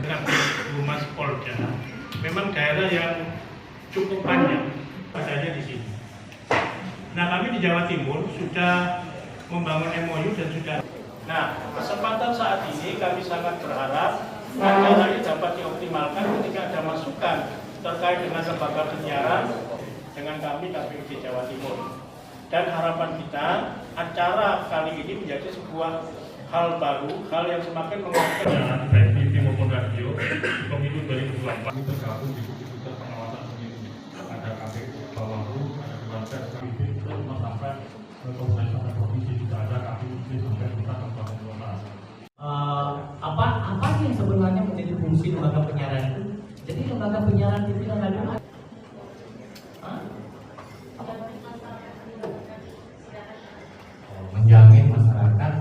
dengan Humas Polda, memang daerah yang cukup panjang adanya di sini. Nah, kami di Jawa Timur sudah membangun MOU dan sudah. Nah, kesempatan saat ini kami sangat berharap acara ini dapat dioptimalkan ketika ada masukan terkait dengan lembaga penyiaran dengan kami KPU di Jawa Timur. Dan harapan kita, acara kali ini menjadi sebuah hal baru, hal yang semakin menguatkan baik TV maupun radio pemilu 2024. Kami tergabung di gugus pengawasan pemilu. Ada KPU, Bawaslu, ada Dewan Pers, KPU, sampai ke kabupaten provinsi juga ada KPU sampai pusat kabupaten kota. Apa yang sebenarnya menjadi fungsi lembaga penyiaran itu? Jadi lembaga penyiaran TV dan radio menjamin masyarakat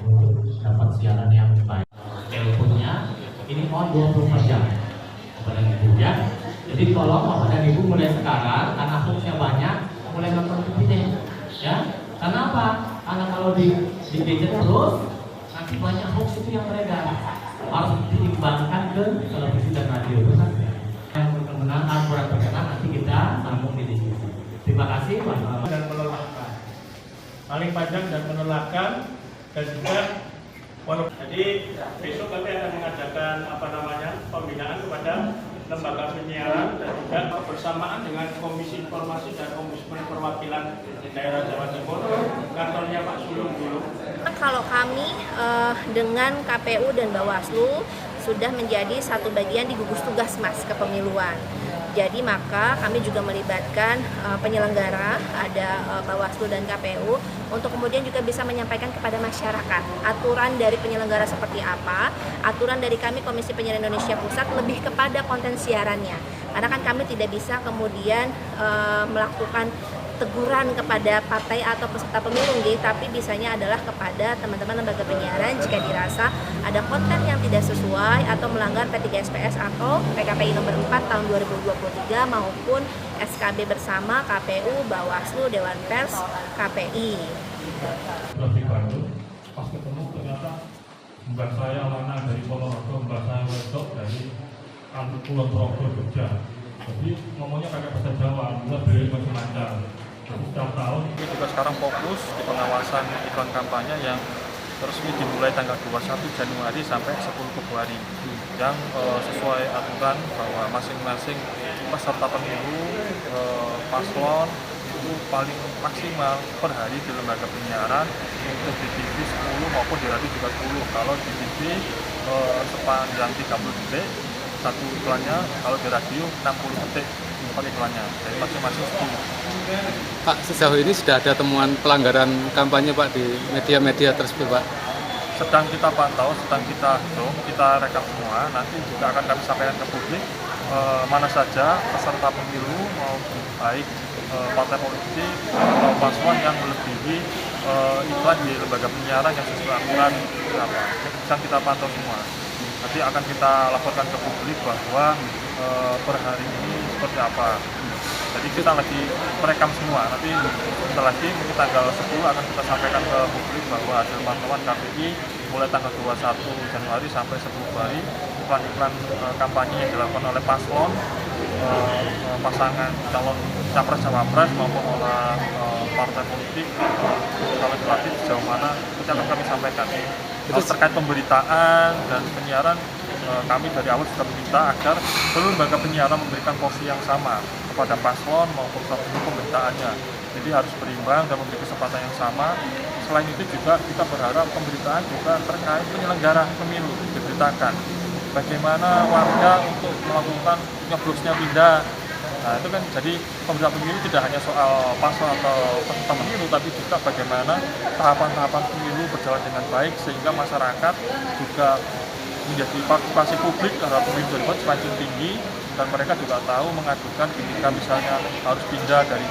untuk dapat siaran yang baik. Teleponnya ini on 24 jam kepada ibu ya. Jadi tolong kepada ibu mulai sekarang karena hoaxnya banyak mulai nonton TV ya. Karena apa? Karena kalau di gadget terus nanti banyak hoax itu yang beredar. Harus diimbangkan ke televisi dan radio itu kan. Yang berkenan kurang berkenan nanti kita sambung di diskusi. Terima kasih Pak. Dan melelahkan, paling panjang dan melelahkan, dan juga jadi besok kami akan mengadakan pembinaan kepada lembaga penyiaran dan juga bersamaan dengan Komisi Informasi dan Ombudsman Perwakilan Daerah Jawa Timur, kantornya Pak Sulung dulu. Kalau kami dengan KPU dan Bawaslu sudah menjadi satu bagian di gugus tugas Mas kepemiluan. Jadi maka kami juga melibatkan penyelenggara, ada Bawaslu dan KPU, untuk kemudian juga bisa menyampaikan kepada masyarakat aturan dari penyelenggara seperti apa, aturan dari kami Komisi Penyiaran Indonesia Pusat lebih kepada konten siarannya. Karena kan kami tidak bisa kemudian melakukan teguran kepada partai atau peserta pemilu, tapi bisanya adalah kepada teman-teman lembaga penyiaran jika dirasa ada konten yang tidak sesuai atau melanggar P3SPS atau PKPI nomor 4 tahun 2023 maupun SKB bersama KPU, Bawaslu, Dewan Pers, KPI. Di Bandung, pas ketemu ternyata mbak saya Lana dari Ponorogo, mbak saya Wedok dari Kulon Progo, Jogja. Jadi ngomongnya pakai bahasa Jawa, buat beli macam-macam. Setiap tahun ini juga sekarang fokus di pengawasan iklan kampanye yang resmi dimulai tanggal 21 Januari sampai 10 Februari yang sesuai aturan bahwa masing-masing peserta pemilu paslon itu paling maksimal per hari di lembaga penyiaran untuk di TV 10 maupun di radio juga 10. Kalau di TV sepanjang 30 detik satu iklannya, kalau di radio 60 detik per iklannya, jadi masing-masing 10. Pak, sejauh ini sudah ada temuan pelanggaran kampanye Pak di media-media tersebut Pak? Sedang kita pantau, sedang kita hitung, kita rekap semua, nanti juga akan kami sampaikan ke publik mana saja peserta pemilu maupun baik partai politik atau paslon yang melebihi iklan di lembaga penyiaran yang sesuai aturan berapa. Sedang kita pantau semua. Nanti akan kita laporkan ke publik bahwa per hari ini seperti apa. Jadi kita lagi merekam semua, nanti sebentar lagi mungkin tanggal 10 akan kita sampaikan ke publik bahwa hasil pantauan KPI mulai tanggal 21 Januari sampai 10 Februari iklan-iklan kampanye yang dilakukan oleh paslon, pasangan calon capres-cawapres maupun oleh partai politik, calon legislatif sejauh mana itu akan kami sampaikan. Kalau terkait pemberitaan dan penyiaran, kami dari awal sudah meminta agar seluruh lembaga penyiaran memberikan porsi yang sama kepada paslon maupun pemberitaannya. Jadi harus berimbang dan memberi kesempatan yang sama. Selain itu juga kita berharap pemberitaan juga terkait penyelenggara pemilu diberitakan. Bagaimana warga untuk melakukan nyoblosnya pindah. Nah itu kan jadi pemberitaan pemilu tidak hanya soal paslon atau peserta pemilu, tapi juga bagaimana tahapan-tahapan pemilu berjalan dengan baik sehingga masyarakat juga menjadi partisipasi publik terhadap pemilu 2024 semakin tinggi, dan mereka juga tahu mengajukan ketika misalnya harus pindah dari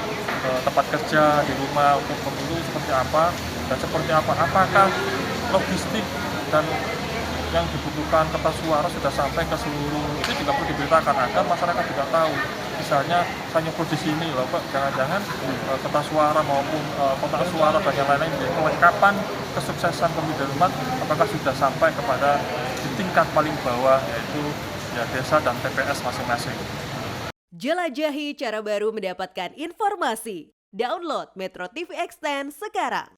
tempat kerja di rumah untuk pemilu seperti apa dan seperti apa, apakah logistik dan yang dibutuhkan kertas suara sudah sampai ke seluruh, itu juga perlu diberitakan agar masyarakat juga tahu. Misalnya saya nyebut di sini loh Pak, jangan-jangan kertas suara maupun kotak suara dan yang lain-lain, kelengkapan kesuksesan pemilu 2024 apakah sudah sampai kepada di tingkat paling bawah, yaitu ya desa dan TPS masing-masing. Jelajahi cara baru mendapatkan informasi. Download Metro TV Extend sekarang.